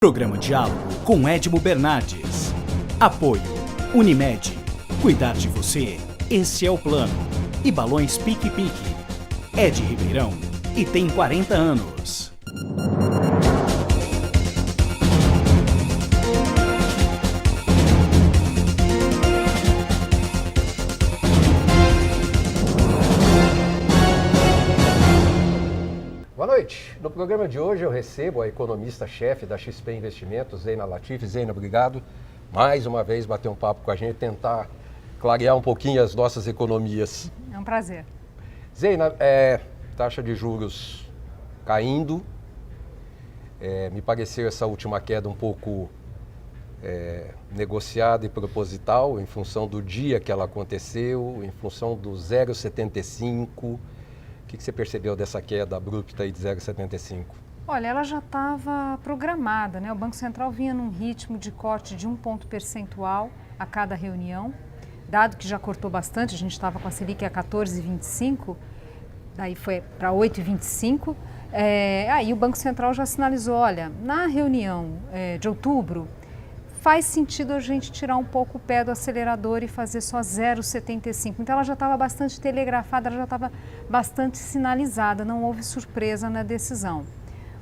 Programa Diálogo com Edmo Bernardes. Apoio Unimed. Cuidar de você, esse é o plano. E Balões Pique Pique. É de Ribeirão e tem 40 anos. Boa noite. No programa de hoje eu recebo a economista-chefe da XP Investimentos, Zeina Latif. Zeina, obrigado. Mais uma vez bater um papo com a gente, tentar clarear um pouquinho as nossas economias. É um prazer. Zeina, taxa de juros caindo. Me pareceu essa última queda um pouco negociada e proposital, em função do dia que ela aconteceu, em função do 0,75. O que você percebeu dessa queda abrupta aí de 0,75? Olha, ela já estava programada, né? O Banco Central vinha num ritmo de corte de 1 ponto percentual a cada reunião, dado que já cortou bastante, a gente estava com a Selic a 14,25, daí foi para 8,25. Aí o Banco Central já sinalizou, olha, na reunião de outubro, faz sentido a gente tirar um pouco o pé do acelerador e fazer só 0,75. Então ela já estava bastante telegrafada, ela já estava bastante sinalizada, não houve surpresa na decisão.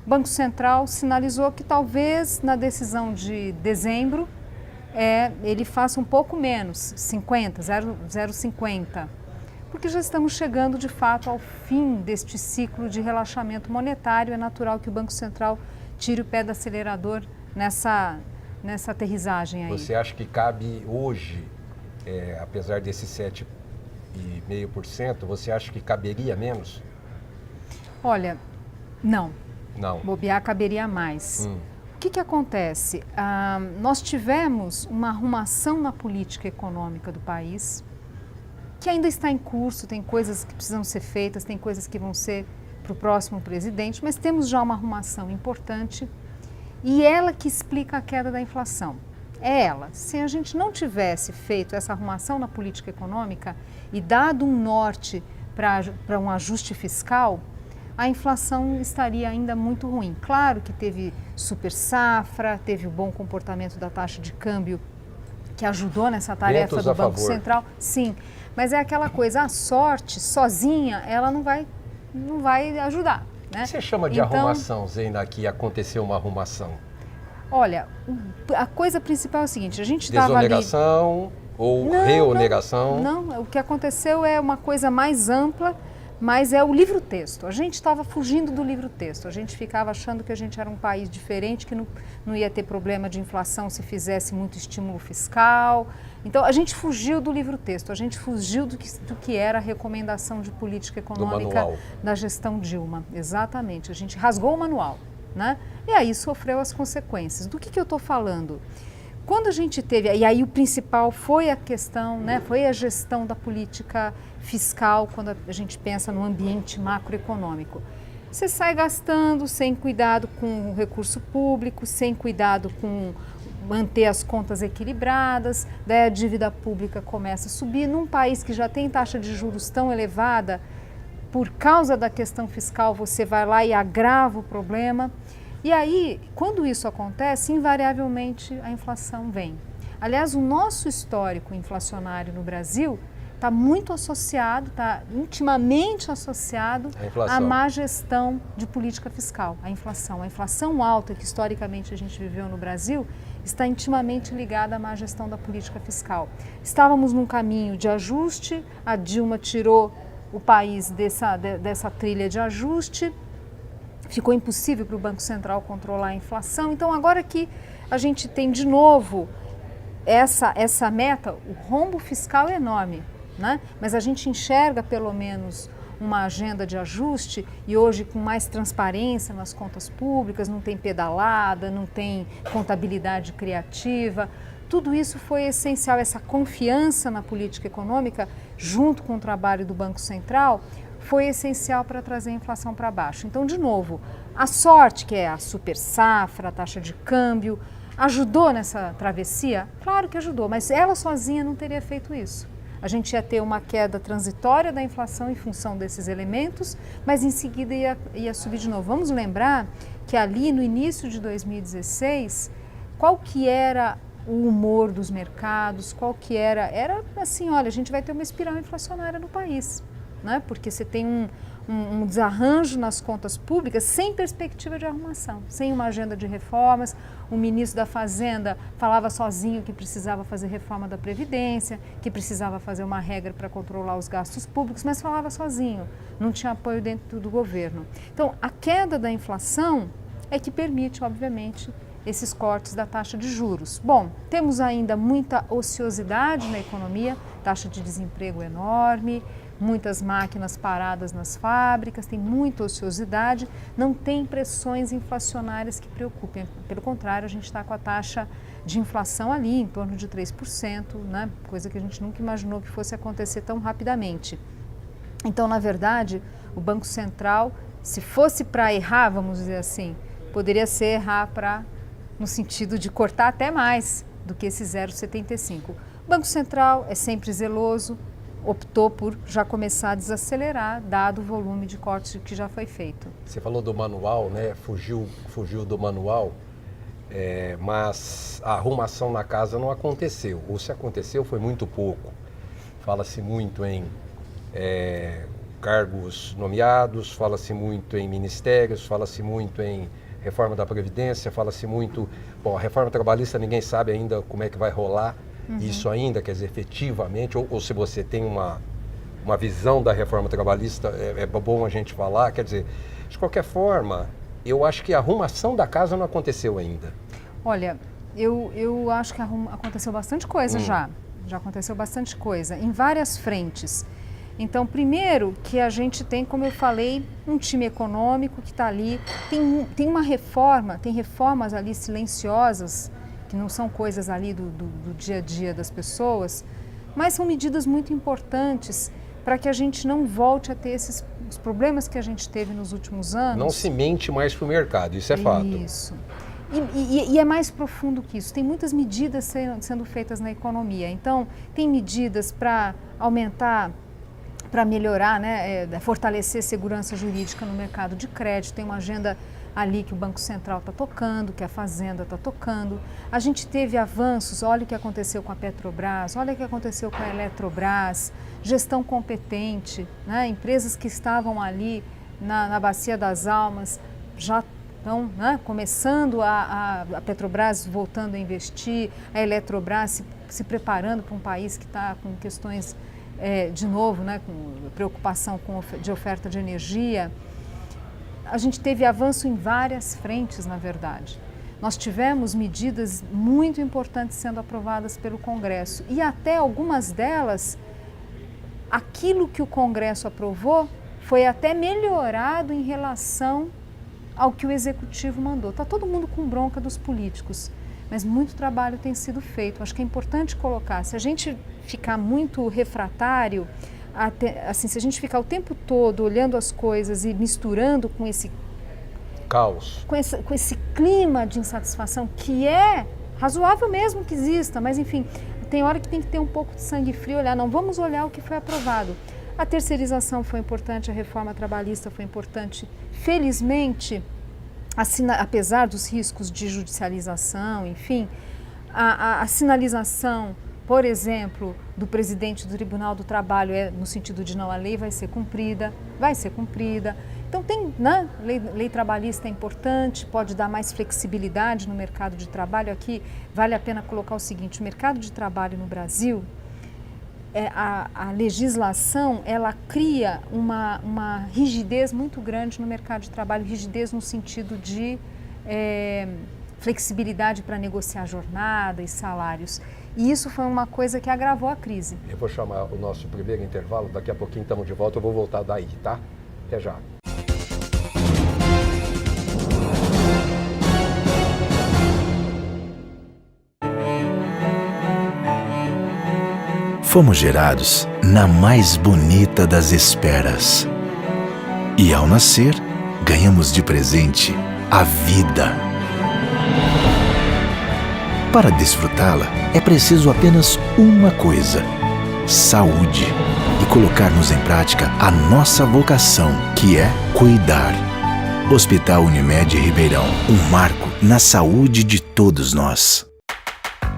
O Banco Central sinalizou que talvez na decisão de dezembro ele faça um pouco menos, 0,50, porque já estamos chegando de fato ao fim deste ciclo de relaxamento monetário. É natural que o Banco Central tire o pé do acelerador nessa aterrissagem aí. Você acha que cabe hoje, apesar desses 7,5%, você acha que caberia menos? Olha, não. Não. Bobear caberia mais. O que acontece? Nós tivemos uma arrumação na política econômica do país, que ainda está em curso, tem coisas que precisam ser feitas, tem coisas que vão ser para o próximo presidente, mas temos já uma arrumação importante. E ela que explica a queda da inflação. É ela. Se a gente não tivesse feito essa arrumação na política econômica e dado um norte para um ajuste fiscal, a inflação estaria ainda muito ruim. Claro que teve super safra, teve o bom comportamento da taxa de câmbio que ajudou nessa tarefa do Banco Central. Sim, mas é aquela coisa, a sorte sozinha ela não vai ajudar. O que você chama de arrumação, Zeina, que aconteceu uma arrumação? Olha, a coisa principal é o seguinte, a gente estava ali... Desoneração ou reoneração? Não, o que aconteceu é uma coisa mais ampla, mas é o livro-texto. A gente estava fugindo do livro-texto, a gente ficava achando que a gente era um país diferente, que não ia ter problema de inflação se fizesse muito estímulo fiscal. Então, a gente fugiu do livro-texto, a gente fugiu do que era a recomendação de política econômica da gestão Dilma. Exatamente, a gente rasgou o manual, né? E aí sofreu as consequências. Do que eu estou falando? Quando a gente teve, e aí o principal foi a questão, né, foi a gestão da política fiscal, quando a gente pensa no ambiente macroeconômico. Você sai gastando sem cuidado com o recurso público, sem cuidado com manter as contas equilibradas, daí a dívida pública começa a subir. Num país que já tem taxa de juros tão elevada, por causa da questão fiscal, você vai lá e agrava o problema. E aí, quando isso acontece, invariavelmente a inflação vem. Aliás, o nosso histórico inflacionário no Brasil está muito associado, está intimamente associado à má gestão de política fiscal, à inflação. A inflação alta que historicamente a gente viveu no Brasil está intimamente ligada à má gestão da política fiscal. Estávamos num caminho de ajuste, a Dilma tirou o país dessa trilha de ajuste, ficou impossível para o Banco Central controlar a inflação. Então, agora que a gente tem de novo essa meta, o rombo fiscal é enorme, né? Mas a gente enxerga pelo menos uma agenda de ajuste e hoje com mais transparência nas contas públicas, não tem pedalada, não tem contabilidade criativa. Tudo isso foi essencial, essa confiança na política econômica, junto com o trabalho do Banco Central, foi essencial para trazer a inflação para baixo. Então, de novo, a sorte, que é a super safra, a taxa de câmbio, ajudou nessa travessia? Claro que ajudou, mas ela sozinha não teria feito isso. A gente ia ter uma queda transitória da inflação em função desses elementos, mas em seguida ia subir de novo. Vamos lembrar que ali no início de 2016, qual que era o humor dos mercados, qual que era assim, olha, a gente vai ter uma espiral inflacionária no país, né? Porque você tem um desarranjo nas contas públicas sem perspectiva de arrumação, sem uma agenda de reformas. O ministro da Fazenda falava sozinho que precisava fazer reforma da Previdência, que precisava fazer uma regra para controlar os gastos públicos, mas falava sozinho, não tinha apoio dentro do governo. Então, a queda da inflação é que permite, obviamente, esses cortes da taxa de juros. Bom, temos ainda muita ociosidade na economia, taxa de desemprego enorme, muitas máquinas paradas nas fábricas, tem muita ociosidade, não tem pressões inflacionárias que preocupem. Pelo contrário, a gente está com a taxa de inflação ali em torno de 3%, né? Coisa que a gente nunca imaginou que fosse acontecer tão rapidamente. Então, na verdade, o Banco Central, se fosse para errar, vamos dizer assim, poderia ser errar no sentido de cortar até mais do que esse 0,75. O Banco Central é sempre zeloso, optou por já começar a desacelerar, dado o volume de cortes que já foi feito. Você falou do manual, né? Fugiu do manual, mas a arrumação na casa não aconteceu. Ou se aconteceu, foi muito pouco. Fala-se muito em cargos nomeados, fala-se muito em ministérios, fala-se muito em reforma da Previdência, fala-se muito... Bom, a reforma trabalhista ninguém sabe ainda como é que vai rolar isso ainda, quer dizer, efetivamente, ou se você tem uma visão da reforma trabalhista, é bom a gente falar, quer dizer, de qualquer forma, eu acho que a arrumação da casa não aconteceu ainda. Olha, eu acho que aconteceu bastante coisa já aconteceu bastante coisa, em várias frentes. Então, primeiro que a gente tem, como eu falei, um time econômico que está ali, tem uma reforma, tem reformas ali silenciosas, que não são coisas ali do dia a dia das pessoas, mas são medidas muito importantes para que a gente não volte a ter os problemas que a gente teve nos últimos anos. Não se mente mais para o mercado, isso é fato. Isso. E é mais profundo que isso. Tem muitas medidas sendo feitas na economia. Então, tem medidas para aumentar, para melhorar, né, fortalecer segurança jurídica no mercado de crédito. Tem uma agenda ali que o Banco Central está tocando, que a Fazenda está tocando. A gente teve avanços, olha o que aconteceu com a Petrobras, olha o que aconteceu com a Eletrobras, gestão competente, né, empresas que estavam ali na Bacia das Almas já estão, né, começando a Petrobras voltando a investir, a Eletrobras se preparando para um país que está com questões, de novo, né, com preocupação de oferta de energia. A gente teve avanço em várias frentes, na verdade. Nós tivemos medidas muito importantes sendo aprovadas pelo Congresso e até algumas delas, aquilo que o Congresso aprovou foi até melhorado em relação ao que o Executivo mandou. Está todo mundo com bronca dos políticos, mas muito trabalho tem sido feito. Acho que é importante colocar, se a gente ficar muito refratário, assim, se a gente ficar o tempo todo olhando as coisas e misturando com esse caos, com esse clima de insatisfação, que é razoável mesmo que exista, mas enfim, tem hora que tem que ter um pouco de sangue frio, olhar, não, vamos olhar o que foi aprovado. A terceirização foi importante, a reforma trabalhista foi importante. Felizmente, apesar dos riscos de judicialização, enfim, a sinalização, por exemplo, do presidente do Tribunal do Trabalho no sentido de não, a lei vai ser cumprida. Então tem, né, lei trabalhista é importante, pode dar mais flexibilidade no mercado de trabalho. Aqui vale a pena colocar o seguinte, o mercado de trabalho no Brasil, a legislação, ela cria uma rigidez muito grande no mercado de trabalho, rigidez no sentido de flexibilidade para negociar jornada e salários. E isso foi uma coisa que agravou a crise. Eu vou chamar o nosso primeiro intervalo, daqui a pouquinho estamos de volta, eu vou voltar daí, tá? Até já. Fomos gerados na mais bonita das esperas. E ao nascer, ganhamos de presente a vida. Para desfrutá-la, é preciso apenas uma coisa: saúde. E colocarmos em prática a nossa vocação, que é cuidar. Hospital Unimed Ribeirão, um marco na saúde de todos nós.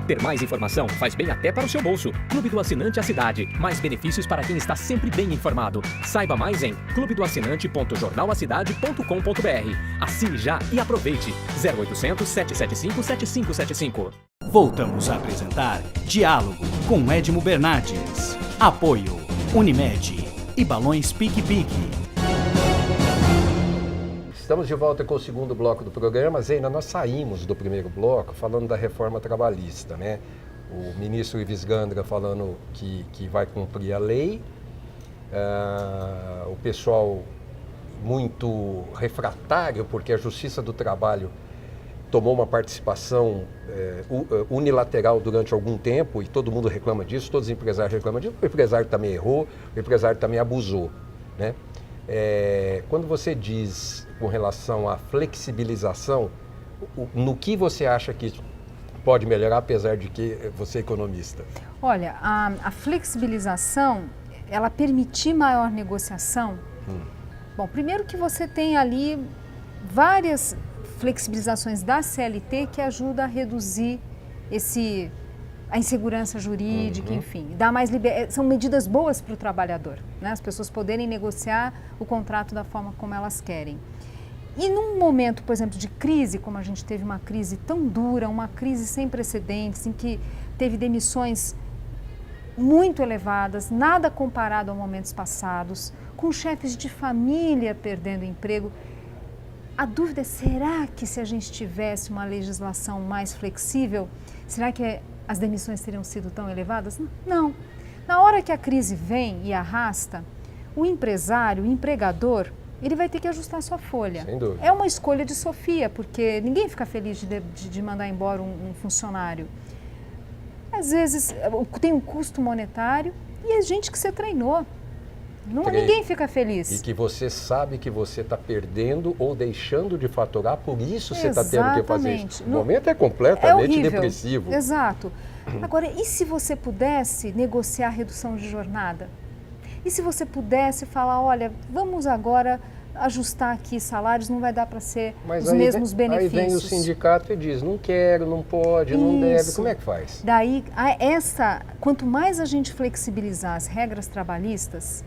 Ter mais informação faz bem até para o seu bolso. Clube do Assinante A Cidade. Mais benefícios para quem está sempre bem informado. Saiba mais em clubedoassinante.jornalacidade.com.br. Assine já e aproveite. 0800 775 7575. Voltamos a apresentar Diálogo com Edmo Bernardes. Apoio Unimed e Balões Pique-Pique. Estamos de volta com o segundo bloco do programa. Zeina, nós saímos do primeiro bloco falando da reforma trabalhista, né? O ministro Ives Gandra falando que vai cumprir a lei, o pessoal muito refratário, porque a Justiça do Trabalho tomou uma participação unilateral durante algum tempo e todo mundo reclama disso, todos os empresários reclamam disso, o empresário também errou, o empresário também abusou, né? Quando você diz com relação à flexibilização, no que você acha que isso pode melhorar, apesar de que você é economista? Olha, a flexibilização, ela permitir maior negociação. Bom, primeiro que você tem ali várias flexibilizações da CLT que ajudam a reduzir a insegurança jurídica, enfim, dá mais são medidas boas para o trabalhador, né? As pessoas poderem negociar o contrato da forma como elas querem. E num momento, por exemplo, de crise, como a gente teve uma crise tão dura, uma crise sem precedentes, em que teve demissões muito elevadas, nada comparado a momentos passados, com chefes de família perdendo emprego, a dúvida é, será que se a gente tivesse uma legislação mais flexível, será que as demissões teriam sido tão elevadas? Não. Na hora que a crise vem e arrasta, o empresário, o empregador, ele vai ter que ajustar a sua folha. Sem dúvida. É uma escolha de Sofia, porque ninguém fica feliz de mandar embora um funcionário. Às vezes tem um custo monetário e é gente que você treinou. Ninguém fica feliz. E que você sabe que você está perdendo ou deixando de faturar, por isso você está tendo que fazer isso. O momento é completamente depressivo. Exato. Agora, e se você pudesse negociar a redução de jornada? E se você pudesse falar, olha, vamos agora ajustar aqui salários, não vai dar para ser os mesmos benefícios. Aí vem o sindicato e diz, não quero, não pode, não deve, como é que faz? Daí, quanto mais a gente flexibilizar as regras trabalhistas,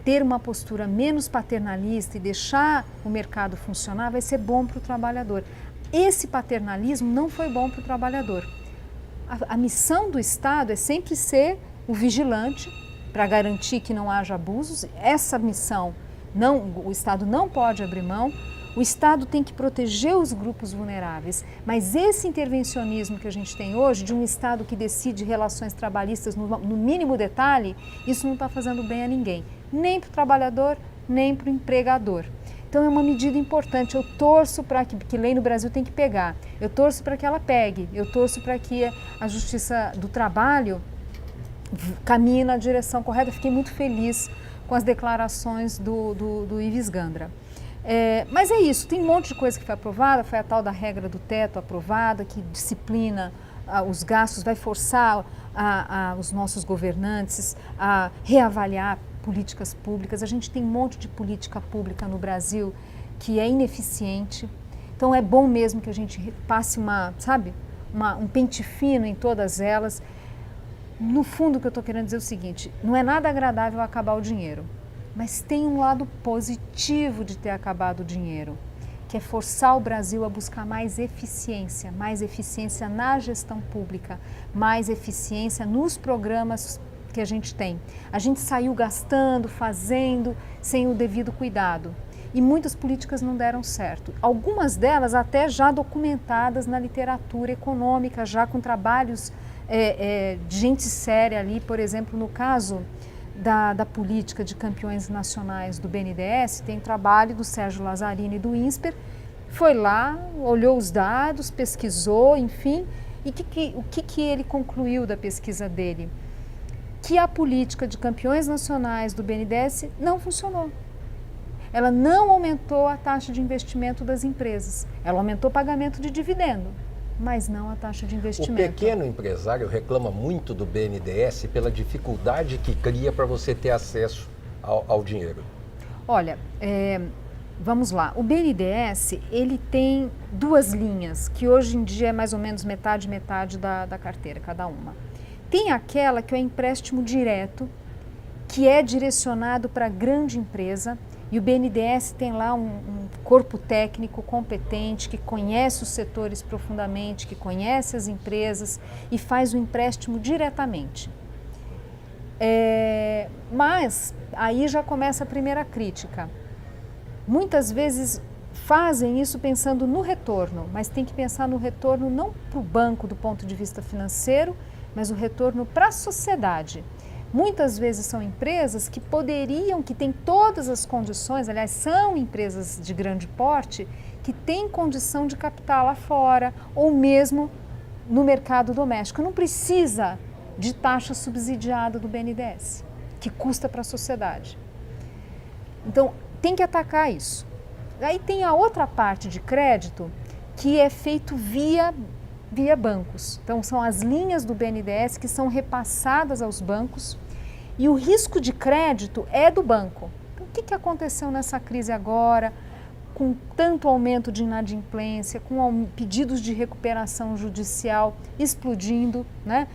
ter uma postura menos paternalista e deixar o mercado funcionar, vai ser bom para o trabalhador. Esse paternalismo não foi bom para o trabalhador. A missão do Estado é sempre ser o vigilante para garantir que não haja abusos. Essa missão, o Estado não pode abrir mão. O Estado tem que proteger os grupos vulneráveis, mas esse intervencionismo que a gente tem hoje, de um Estado que decide relações trabalhistas no mínimo detalhe, isso não está fazendo bem a ninguém, nem para o trabalhador, nem para o empregador. Então é uma medida importante, eu torço para que lei no Brasil tem que pegar, eu torço para que ela pegue, eu torço para que a Justiça do Trabalho caminhe na direção correta. Fiquei muito feliz com as declarações do Ives Gandra. Mas é isso, tem um monte de coisa que foi aprovada, foi a tal da regra do teto aprovada, que disciplina os gastos, vai forçar os nossos governantes a reavaliar políticas públicas. A gente tem um monte de política pública no Brasil que é ineficiente, então é bom mesmo que a gente passe um pente fino em todas elas. No fundo, o que eu estou querendo dizer é o seguinte, não é nada agradável acabar o dinheiro, mas tem um lado positivo de ter acabado o dinheiro, que é forçar o Brasil a buscar mais eficiência na gestão pública, mais eficiência nos programas que a gente tem. A gente saiu gastando, fazendo, sem o devido cuidado. E muitas políticas não deram certo. Algumas delas até já documentadas na literatura econômica, já com trabalhos de gente séria ali, por exemplo, no caso da política de campeões nacionais do BNDES, tem trabalho do Sérgio Lazzarini e do INSPER, foi lá, olhou os dados, pesquisou, enfim, e o que ele concluiu da pesquisa dele? Que a política de campeões nacionais do BNDES não funcionou. Ela não aumentou a taxa de investimento das empresas, ela aumentou o pagamento de dividendo, mas não a taxa de investimento. O pequeno empresário reclama muito do BNDES pela dificuldade que cria para você ter acesso ao dinheiro. Olha, Vamos lá, o BNDES, ele tem duas linhas, que hoje em dia é mais ou menos metade da carteira, cada uma. Tem aquela que é o empréstimo direto, que é direcionado para grande empresa, e o BNDES tem lá um corpo técnico competente, que conhece os setores profundamente, que conhece as empresas e faz o empréstimo diretamente. Mas aí já começa a primeira crítica. Muitas vezes fazem isso pensando no retorno, mas tem que pensar no retorno não para o banco do ponto de vista financeiro, mas o retorno para a sociedade. Muitas vezes são empresas que poderiam, que têm todas as condições, aliás, são empresas de grande porte, que têm condição de captar lá fora ou mesmo no mercado doméstico. Não precisa de taxa subsidiada do BNDES, que custa para a sociedade. Então, tem que atacar isso. Aí tem a outra parte de crédito que é feito via bancos. Então, são as linhas do BNDES que são repassadas aos bancos e o risco de crédito é do banco. Então, o que aconteceu nessa crise agora, com tanto aumento de inadimplência, com pedidos de recuperação judicial explodindo, né?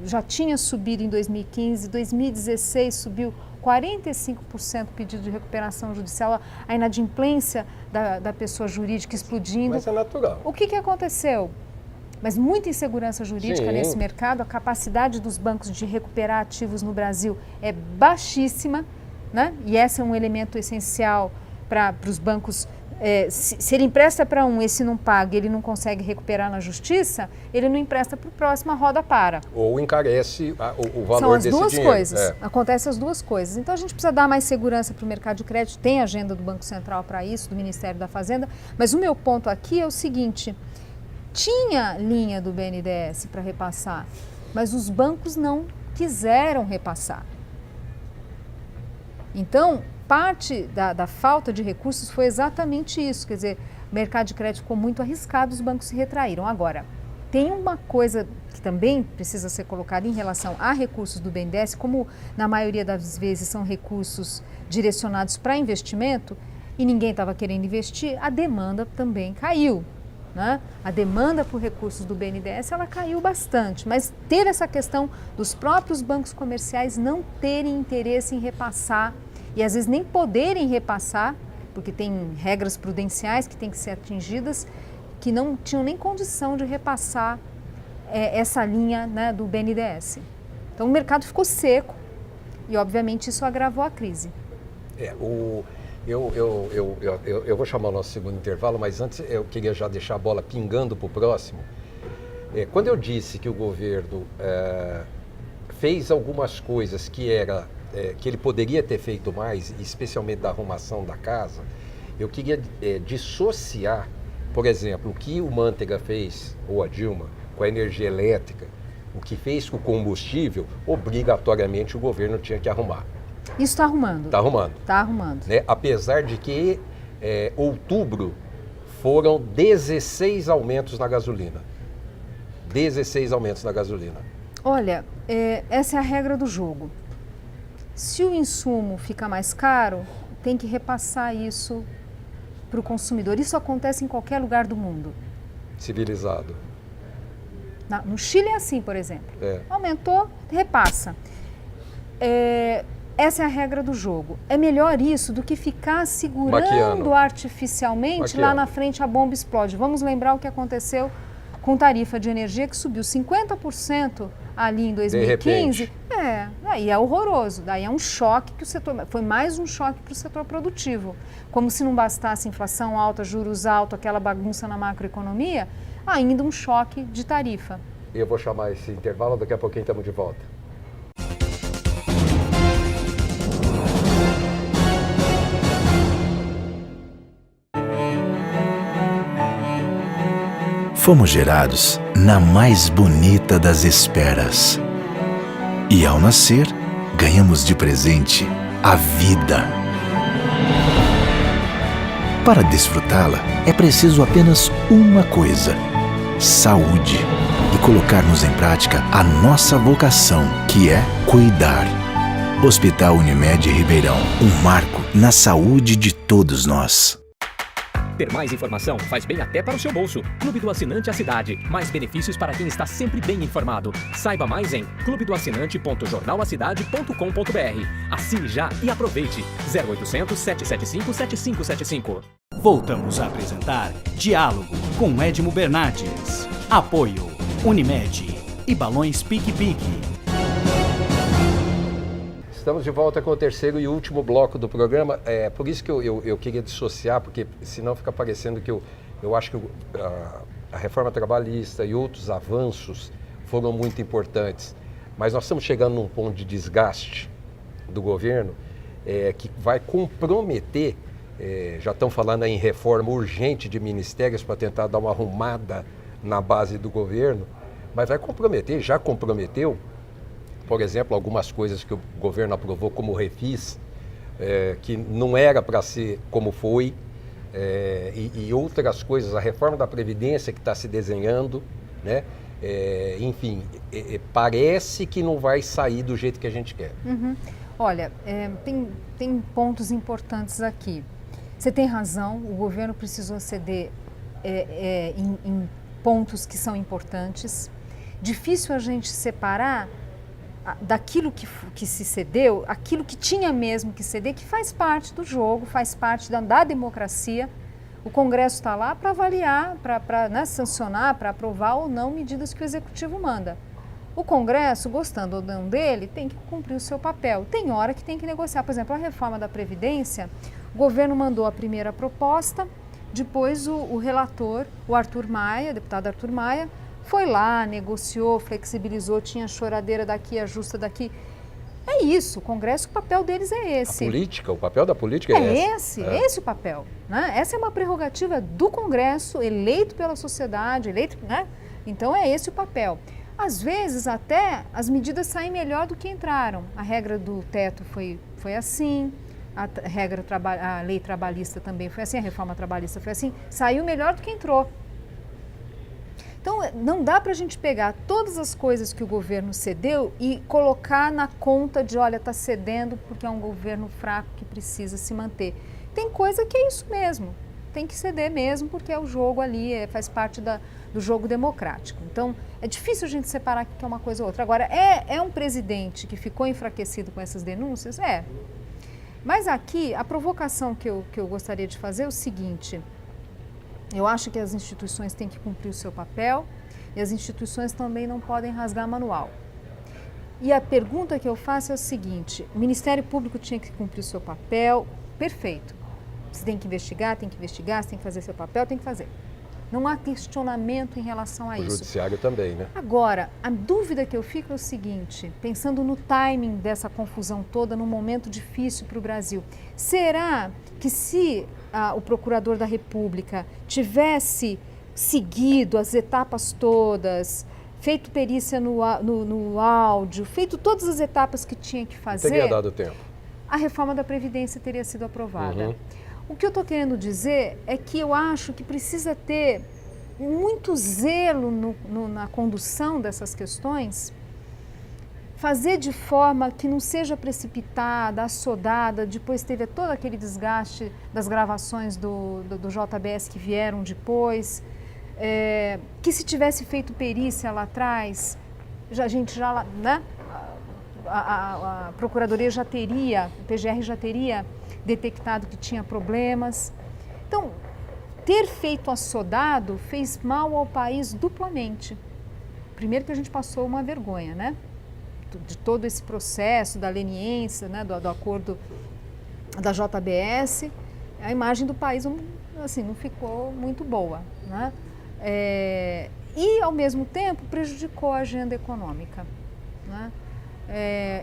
Já tinha subido em 2015, 2016 subiu 45% pedido de recuperação judicial, a inadimplência da pessoa jurídica explodindo. Mas é natural. O que aconteceu? Mas muita insegurança jurídica nesse mercado, a capacidade dos bancos de recuperar ativos no Brasil é baixíssima, né? E esse é um elemento essencial para os bancos. Se ele empresta para um e se não paga, ele não consegue recuperar na justiça, ele não empresta para o próximo, a roda para. Ou encarece o valor São as desse duas dinheiro. coisas, acontecem as duas coisas. Então a gente precisa dar mais segurança para o mercado de crédito, tem agenda do Banco Central para isso, do Ministério da Fazenda, mas o meu ponto aqui é o seguinte, tinha linha do BNDES para repassar, mas os bancos não quiseram repassar. Então, parte da falta de recursos foi exatamente isso, quer dizer, o mercado de crédito ficou muito arriscado, os bancos se retraíram. Agora, tem uma coisa que também precisa ser colocada em relação a recursos do BNDES, como na maioria das vezes são recursos direcionados para investimento e ninguém estava querendo investir, a demanda também caiu. Né? A demanda por recursos do BNDES ela caiu bastante, mas teve essa questão dos próprios bancos comerciais não terem interesse em repassar e às vezes nem poderem repassar, porque tem regras prudenciais que têm que ser atingidas, que não tinham nem condição de repassar essa linha, né, do BNDES. Então o mercado ficou seco e obviamente isso agravou a crise. Eu vou chamar o nosso segundo intervalo, mas antes eu queria já deixar a bola pingando para o próximo. Quando eu disse que o governo fez algumas coisas que ele poderia ter feito mais, especialmente da arrumação da casa, eu queria dissociar, por exemplo, o que o Manteiga fez, ou a Dilma, com a energia elétrica, o que fez com o combustível, obrigatoriamente o governo tinha que arrumar. Isso está arrumando. Está arrumando. Está arrumando. Né? Apesar de que outubro foram 16 aumentos na gasolina. 16 aumentos na gasolina. Olha, essa é a regra do jogo. Se o insumo fica mais caro, tem que repassar isso para o consumidor. Isso acontece em qualquer lugar do mundo. Civilizado. No Chile é assim, por exemplo. Aumentou, repassa. Essa é a regra do jogo. É melhor isso do que ficar segurando artificialmente, lá na frente a bomba explode. Vamos lembrar o que aconteceu com tarifa de energia que subiu 50% ali em 2015. Aí é horroroso. Daí é um choque que o setor... Foi mais um choque para o setor produtivo. Como se não bastasse inflação alta, juros altos, aquela bagunça na macroeconomia, ainda um choque de tarifa. Eu vou chamar esse intervalo, daqui a pouquinho estamos de volta. Fomos gerados na mais bonita das esperas. E ao nascer, ganhamos de presente a vida. Para desfrutá-la, é preciso apenas uma coisa: saúde. E colocarmos em prática a nossa vocação, que é cuidar. Hospital Unimed Ribeirão, um marco na saúde de todos nós. Ter mais informação faz bem até para o seu bolso. Clube do Assinante à Cidade. Mais benefícios para quem está sempre bem informado. Saiba mais em clubedoassinante.jornalacidade.com.br. Assine já e aproveite. 0800 775 7575. Voltamos a apresentar Diálogo com Edmo Bernardes. Apoio Unimed e Balões Pique-Pique. Estamos de volta com o terceiro e último bloco do programa. Por isso que eu queria dissociar, porque senão fica parecendo que eu acho que a reforma trabalhista e outros avanços foram muito importantes. Mas nós estamos chegando num ponto de desgaste do governo que vai comprometer, já estão falando aí em reforma urgente de ministérios para tentar dar uma arrumada na base do governo, mas vai comprometer, já comprometeu, por exemplo, algumas coisas que o governo aprovou como refis, que não era para ser como foi, e outras coisas, a reforma da Previdência que está se desenhando, né? Enfim, parece que não vai sair do jeito que a gente quer. Uhum. Olha, tem pontos importantes aqui. Você tem razão, o governo precisou ceder em pontos que são importantes. Difícil a gente separar daquilo que se cedeu, aquilo que tinha mesmo que ceder, que faz parte do jogo, faz parte da democracia. O Congresso está lá para avaliar, para sancionar, para aprovar ou não medidas que o Executivo manda. O Congresso, gostando ou não dele, tem que cumprir o seu papel. Tem hora que tem que negociar. Por exemplo, a reforma da Previdência, o governo mandou a primeira proposta, depois o relator, o Arthur Maia, deputado Arthur Maia, foi lá, negociou, flexibilizou, tinha choradeira daqui, ajusta daqui. É isso, o Congresso, o papel deles é esse. O papel da política é esse. É esse o papel. Né? Essa é uma prerrogativa do Congresso, eleito pela sociedade, né? Então é esse o papel. Às vezes até as medidas saem melhor do que entraram. A regra do teto foi assim, a lei trabalhista também foi assim, a reforma trabalhista foi assim, saiu melhor do que entrou. Então, não dá para a gente pegar todas as coisas que o governo cedeu e colocar na conta de, olha, está cedendo porque é um governo fraco que precisa se manter. Tem coisa que é isso mesmo, tem que ceder mesmo porque é o jogo ali, faz parte do jogo democrático. Então, é difícil a gente separar que é uma coisa ou outra. Agora, é um presidente que ficou enfraquecido com essas denúncias? É. Mas aqui, a provocação que eu gostaria de fazer é o seguinte: eu acho que as instituições têm que cumprir o seu papel e as instituições também não podem rasgar manual. E a pergunta que eu faço é o seguinte: o Ministério Público tinha que cumprir o seu papel, perfeito. Você tem que investigar, você tem que fazer seu papel, tem que fazer. Não há questionamento em relação a isso. O judiciário também, né? Agora, a dúvida que eu fico é o seguinte, pensando no timing dessa confusão toda, num momento difícil para o Brasil, será que se o Procurador da República tivesse seguido as etapas todas, feito perícia no áudio, feito todas as etapas que tinha que fazer, teria dado tempo, a reforma da Previdência teria sido aprovada. O que eu estou querendo dizer é que eu acho que precisa ter muito zelo na condução dessas questões, fazer de forma que não seja precipitada, assodada. Depois teve todo aquele desgaste das gravações do JBS que vieram depois, que se tivesse feito perícia lá atrás, né? A Procuradoria já teria, o PGR já teria detectado que tinha problemas. Então, ter feito assodado fez mal ao país duplamente. Primeiro que a gente passou uma vergonha, né? De todo esse processo da leniência, né? do acordo da JBS, a imagem do país assim, não ficou muito boa, né? E, ao mesmo tempo, prejudicou a agenda econômica, né?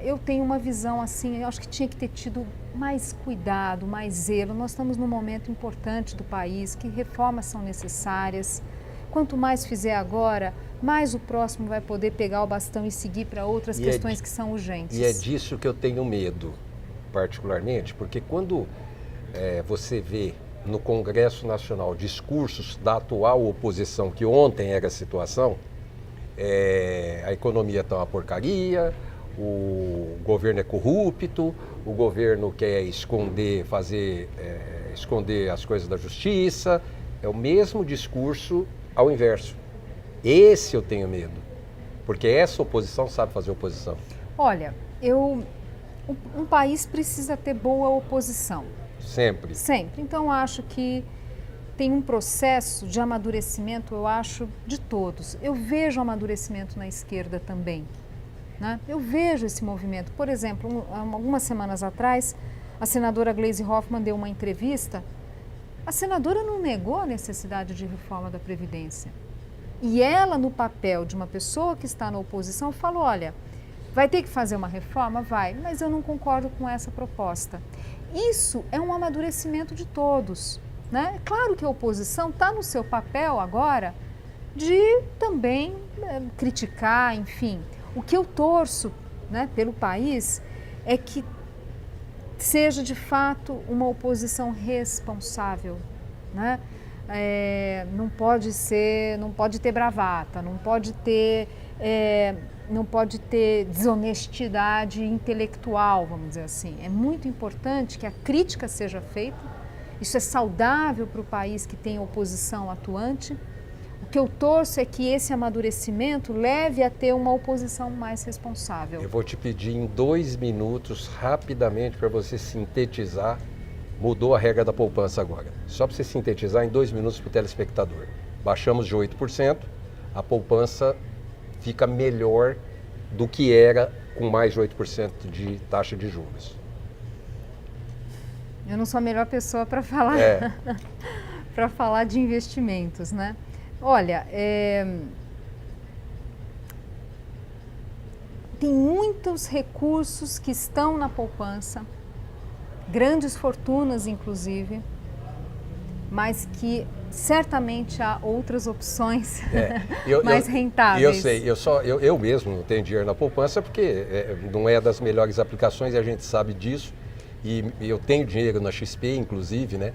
Eu tenho uma visão assim, eu acho que tinha que ter tido mais cuidado, mais zelo. Nós estamos num momento importante do país, que reformas são necessárias. Quanto mais fizer agora, mais o próximo vai poder pegar o bastão e seguir para outras questões que são urgentes. E é disso que eu tenho medo, particularmente, porque quando você vê no Congresso Nacional discursos da atual oposição, que ontem era a situação, a economia está uma porcaria, o governo é corrupto, o governo quer esconder, esconder as coisas da justiça. É o mesmo discurso ao inverso. Esse eu tenho medo, porque essa oposição sabe fazer oposição. Olha, um país precisa ter boa oposição. Sempre. Sempre. Então, acho que tem um processo de amadurecimento, eu acho, de todos. Eu vejo amadurecimento na esquerda também, né? Eu vejo esse movimento. Por exemplo, algumas semanas atrás, a senadora Gleisi Hoffmann deu uma entrevista. A senadora não negou a necessidade de reforma da Previdência. E ela, no papel de uma pessoa que está na oposição, falou, olha, vai ter que fazer uma reforma? Vai, mas eu não concordo com essa proposta. Isso é um amadurecimento de todos, né? Claro que a oposição está no seu papel agora de também criticar, enfim. O que eu torço, né, pelo país é que seja de fato uma oposição responsável, né? Não pode ter bravata, não pode ter desonestidade intelectual, vamos dizer assim. É muito importante que a crítica seja feita. Isso é saudável para o país que tem oposição atuante. O que eu torço é que esse amadurecimento leve a ter uma oposição mais responsável. Eu vou te pedir em 2 minutos, rapidamente, para você sintetizar. Mudou a regra da poupança agora. Só para você sintetizar em 2 minutos para o telespectador. Baixamos de 8%, a poupança fica melhor do que era com mais de 8% de taxa de juros. Eu não sou a melhor pessoa para falar, para falar de investimentos, né? Olha, tem muitos recursos que estão na poupança, grandes fortunas inclusive, mas que certamente há outras opções mais rentáveis. Eu sei, eu mesmo não tenho dinheiro na poupança porque não é das melhores aplicações e a gente sabe disso. E eu tenho dinheiro na XP, inclusive, né?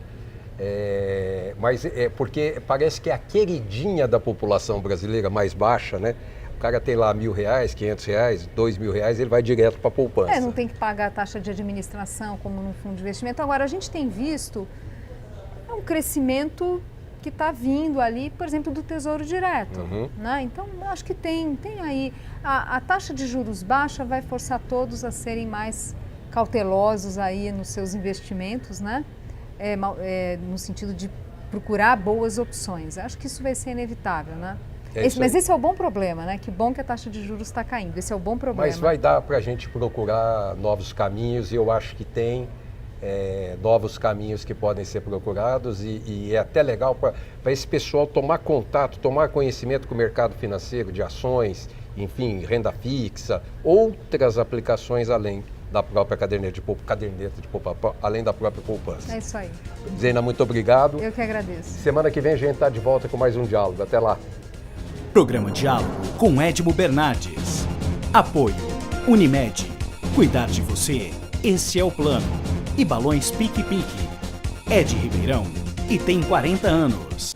Mas porque parece que é a queridinha da população brasileira mais baixa, né? O cara tem lá R$1.000, R$500, R$2.000, ele vai direto para a poupança. Não tem que pagar a taxa de administração como no fundo de investimento. Agora, a gente tem visto um crescimento que está vindo ali, por exemplo, do Tesouro Direto. Né? Então, acho que tem aí. A taxa de juros baixa vai forçar todos a serem mais cautelosos aí nos seus investimentos, né? No sentido de procurar boas opções. Acho que isso vai ser inevitável, né? Mas esse é o bom problema, né? Que bom que a taxa de juros está caindo. Esse é o bom problema. Mas vai dar para a gente procurar novos caminhos e eu acho que tem novos caminhos que podem ser procurados e é até legal para esse pessoal tomar contato, tomar conhecimento com o mercado financeiro de ações, enfim, renda fixa, outras aplicações além da própria caderneta de poupança, além da própria poupança. É isso aí. Zena, muito obrigado. Eu que agradeço. Semana que vem a gente está de volta com mais um diálogo. Até lá. Programa Diálogo com Edmo Bernardes. Apoio Unimed. Cuidar de você, esse é o plano. E Balões Pique Pique. Ed Ribeirão e tem 40 anos.